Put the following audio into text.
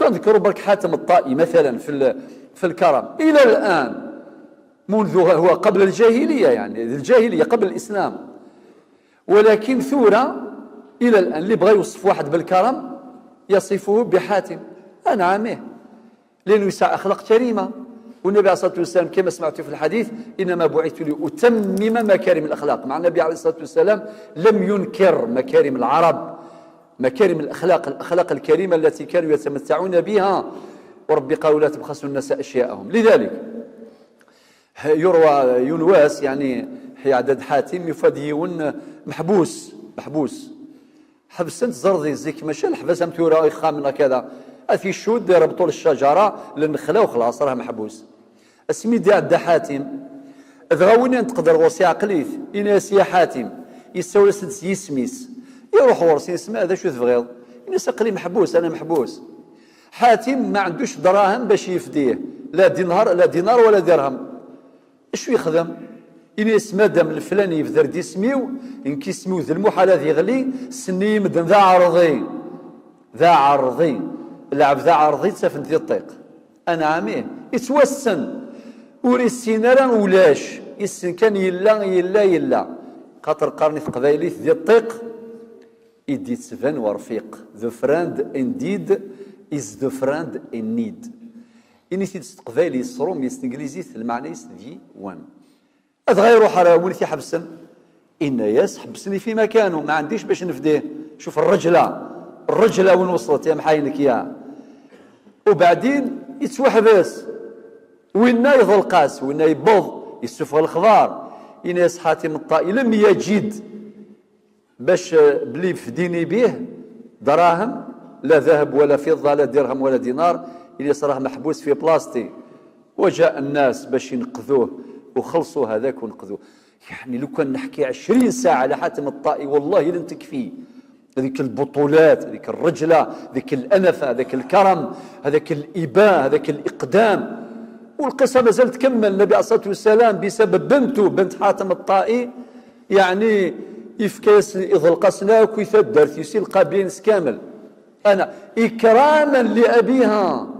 كنذكروا برك حاتم الطائي مثلا في الكرم إلى الآن، منذ هو قبل الجاهلية، يعني الجاهلية قبل الإسلام، ولكن ثورة إلى الآن اللي بغى يوصف واحد بالكرم يصفه بحاتم. أنا عامه لأنه يسعى أخلاق كريمة، والنبي عليه الصلاة والسلام كما سمعت في الحديث إنما بعثت لأتمم مكارم الأخلاق، مع النبي عليه الصلاة والسلام لم ينكر مكارم العرب، مكارم الأخلاق الكريمة التي كانوا يتمتعون بها، وربي قالوا لا تبخسوا الناس أشياءهم. لذلك يروى ينواس يعني عدد حاتم يفاديون محبوس حبسنت زرضي زيك ماشي الحبس امتورا خامنه كذا اثي الشود يربطوا للشجره للنخله وخلاص راه محبوس. اسمي دي عدا حاتم ذغاوني تقدر غوصي عقليت إناس يا حاتم يساوي سدس يسميس يروح ورسي يسمع هذا شو تبغيض إناس قلي محبوس أنا محبوس. حاتم ما عندوش دراهم باش يفديه، لا دينار ولا درهم. اش يخدم؟ إناس مادام الفلاني يفدر دي سميو إن كي سميو ذا المحال هذا يغلي سني مدن ذا عرضي العب ذا عرضي تسافن ذي الطيق. أنا عاميه يتوسن وريسينا راه ولاش يسن كان يلا خاطر قرني في قبايلي ذي الطيق يدي تسفن ورفيق. The friend indeed is the friend in need. إني تيد قبايلي يصروم يس انجليزي المعنى يس ذي وان أدغى يروح على ولثي حبسن إن ياس حبسني في مكانه ما عنديش باش نفديه. شوف الرجلة وين وصلت يا محاينك يا. وبعدين يتوحبس وين يظل قاس وين يبض يسفغ الخضار. إناس حاتم الطائي لم يجد باش بلي فديني به دراهم لا ذهب ولا فضة لا درهم ولا دينار. إناس راه محبوس في بلاصتي وجاء الناس باش ينقذوه وخلصوا هذاك ونقذوه. يعني لو كان نحكي 20 ساعة على حاتم الطائي والله لن تكفي. هذيك البطولات، هذيك الرجلة، هذيك الأنفة، هذاك الكرم، هذاك الإباء، هذاك الإقدام. والقصة ما زالت تكمل. النبي عليه الصلاة والسلام بسبب بنته بنت حاتم الطائي يعني يفكاس إذلقسناك ويثدر يسيل قابلين كامل. أنا إكراما لأبيها